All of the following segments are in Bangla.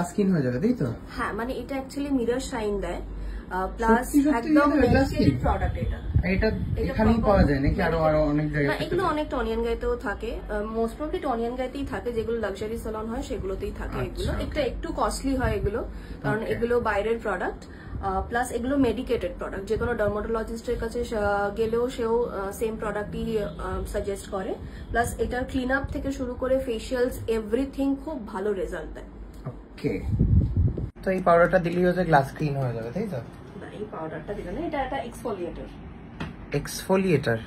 গ্লাস স্কিন হয়ে যাবে, তাই তো? হ্যাঁ, মানে এটা অ্যাকচুয়ালি মিরর শাইন দেয়, প্লাস একদম মেডিকেটেড প্রোডাক্ট। এটা এখানেই পাওয়া যায় নাকি আরো অনেক জায়গায়? এগুলো অনেক টনিয়ান গায়েতেও থাকে, মোস্ট প্রবলি টনিয়ান গায়েতেই থাকে, যেগুলো লাক্সারি সালন হয় সেগুলোতেই থাকে। এগুলো একটু কস্টলি হয় এগুলো, কারণ এগুলো বাইরের প্রোডাক্ট, প্লাস এগুলো মেডিকেটেড প্রোডাক্ট। যে কোনো ডার্মাটোলজিস্টের কাছে গেলেও সেও সেম প্রোডাক্টই সাজেস্ট করে। প্লাস এটার ক্লিন আপ থেকে শুরু করে ফেশিয়ালস এভরিথিং খুব ভালো রেজাল্ট দেয়। ওকে, তো এই পাউডারটা দিলেই হচ্ছে গ্লাস ক্লিন হয়ে যাবে, তাই তো? এই পাউডারটা দিলে না, এটা একটা এক্সফোলিয়েটর। এক্সফোলিয়েটর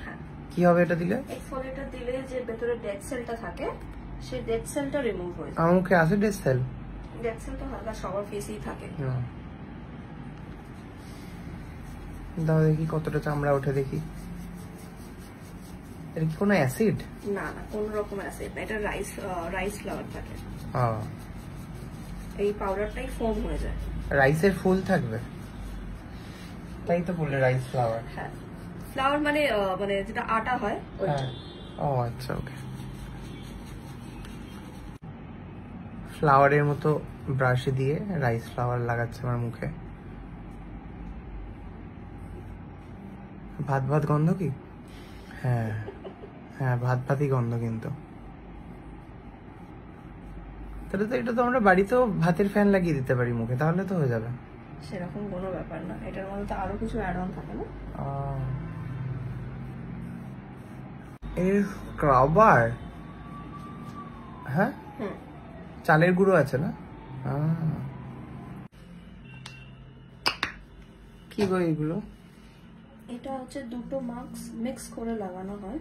কি হবে এটা দিলে? এক্সফোলিয়েটর দিলে যে ভেতরে ডেড সেলটা থাকে, সেই ডেড সেলটা রিমুভ হয়ে যায়। আমার মুখে আছে ডেড সেল? ডেড সেল তো হালকা সবার ফেসেই থাকে। দাও দেখি কতটা চামড়া ওঠে দেখি। এটা কি কোনো অ্যাসিড? না না, কোন রকম অ্যাসিড না, এটা রাইস ফ্লাওয়ার থাকে। এই পাউডারটাই ফোম হয়ে যায়। রাইসের ফুল থাকবে, তাই তো বললে রাইস ফ্লাওয়ার? হ্যাঁ, ফ্লাওয়ার মানে যেটা আটা হয় ওইটা। ও আচ্ছা, ওকে। ফ্লাওয়ারের মতো ব্রাশে দিয়ে রাইস ফ্লাওয়ার লাগাচ্ছে আমার মুখে। ভাত ভাত গন্ধ কি? হ্যাঁ হ্যাঁ, ভাত ভাতই গন্ধ। কিন্তু তাহলে তো এটা তো আমরা বাড়িতেও ভাতের ফ্যান লাগিয়ে দিতে পারি মুখে, তাহলে তো হয়ে যাবে। সেরকম কোনো ব্যাপার না, এটার মধ্যে তো আরো কিছু অ্যাড অন থাকে না। এর স্ক্রাবার, হ্যাঁ চালের গুঁড়ো আছে না? কি গো এগুলো? এটা হচ্ছে দুটো মিক্স করে লাগানো হয়।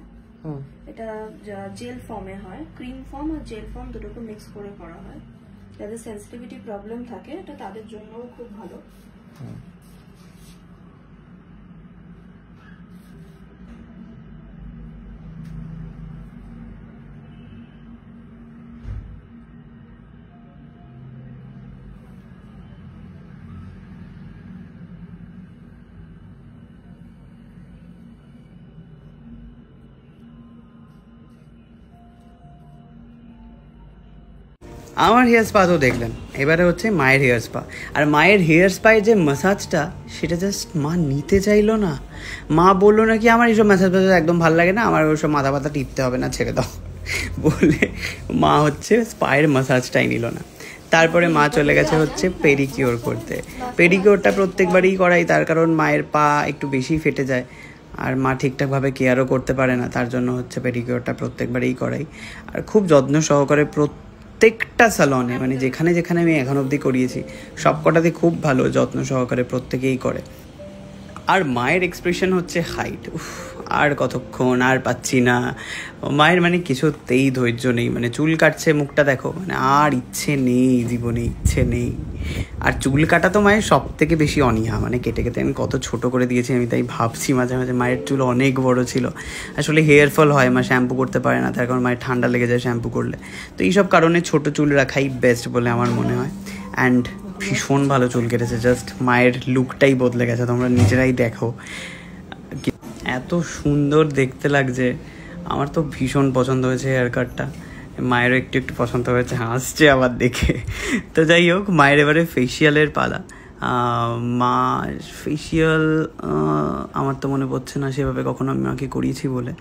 এটা জেল ফর্মে হয়, ক্রিম ফর্ম আর জেল ফর্ম দুটোকে মিক্স করে করা হয়। যাদের সেন্সিটিভিটি প্রবলেম থাকে এটা তাদের জন্যও খুব ভালো। আমার হেয়ার স্পা তো দেখলেন, এবারে হচ্ছে মায়ের হেয়ার স্পা। আর মায়ের হেয়ার স্পায় যে ম্যাসাজটা, সেটা জাস্ট মা নিতে চাইলো না। মা বললো নাকি আমার এইসব ম্যাসাজ একদম ভালো লাগে না, আমার ওইসব মাথা ব্যথা টিপতে হবে না, ছেড়ে দাও বলে মা হচ্ছে স্পায়ের ম্যাসাজটাই নিল না। তারপরে মা চলে গেছে হচ্ছে পেডিকিওর করতে। পেডিকিওরটা প্রত্যেকবারই করাই, তার কারণ মায়ের পা একটু বেশি ফেটে যায় আর মা ঠিকঠাকভাবে কেয়ারও করতে পারে না, তার জন্য হচ্ছে পেডিকিওরটা প্রত্যেকবারই করাই। আর খুব যত্ন সহকারে প্রত্যেকটা স্যালনে, মানে যেখানে যেখানে আমি এখন অবধি করিয়েছি সবকটাতে খুব ভালো যত্ন সহকারে প্রত্যেকেই করে। আর মায়ের এক্সপ্রেশন হচ্ছে হাইট, আর কতক্ষণ, আর পাচ্ছি না। মায়ের মানে কিছুতেই ধৈর্য নেই, মানে চুল কাটছে মুখটা দেখো, মানে আর ইচ্ছে নেই জীবনে, ইচ্ছে নেই। আর চুল কাটা তো মায়ের সব থেকে বেশি অনীহা, মানে কেটে কেটে আমি কত ছোট করে দিয়েছি। আমি তাই ভাবছি মাঝে মাঝে, মায়ের চুল অনেক বড় ছিল। আসলে হেয়ার ফল হয়, মা শ্যাম্পু করতে পারে না, তার কারণ মায়ের ঠান্ডা লেগে যায় শ্যাম্পু করলে। তো এইসব কারণে ছোট চুল রাখাই বেস্ট বলে আমার মনে হয়। অ্যান্ড ভীষণ ভালো চুল কেটেছে, জাস্ট মায়ের লুকটাই বদলে গেছে, তোমরা নিজেরাই দেখো এত সুন্দর দেখতে লাগছে। আমার তো ভীষণ পছন্দ হয়েছে হেয়ার কাটটা, মায়েরও একটু একটু পছন্দ হয়েছে, হাসছে আবার দেখে। তো যাই হোক, মায়ের এবারে ফেসিয়ালের পালা। মা ফেসিয়াল আমার তো মনে পড়ছে না সেভাবে কখনো আমি মাকে করিয়েছি বলে।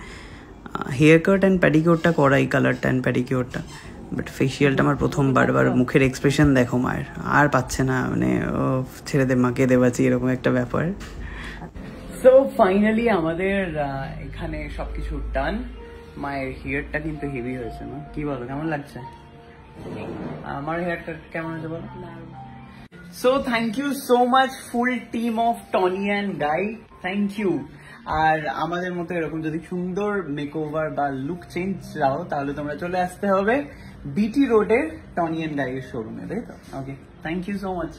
হেয়ার কাট অ্যান্ড প্যাডিকিওরটা করাই, কালারটা অ্যান্ড প্যাডিকিওরটা, বাট ফেসিয়ালটা আমার প্রথমবার। মুখের এক্সপ্রেশন দেখো মায়ের, আর পাচ্ছে না, মানে ও ছেড়ে দে মাকে দেবাচ্ছি, এরকম একটা ব্যাপার। সো ফাইনালি আমাদের এখানে সবকিছু ডান। মায়ের হেয়ারটা কিন্তু হেভি হয়েছে না? কি বলো, কেমন লাগছে? আমার হেয়ারটা কেমন হয়েছে বলো? So thank you so much full team of Toni and Guy, thank you. আর আমাদের মতো এরকম যদি সুন্দর মেকওভার বা লুক চেঞ্জ চাও, তাহলে তোমরা চলে আসতে হবে বিটি রোডের টনি অ্যান্ড গাইয়ের শোরুমে, তাই তো? ওকে, থ্যাংক ইউ সো মাচ।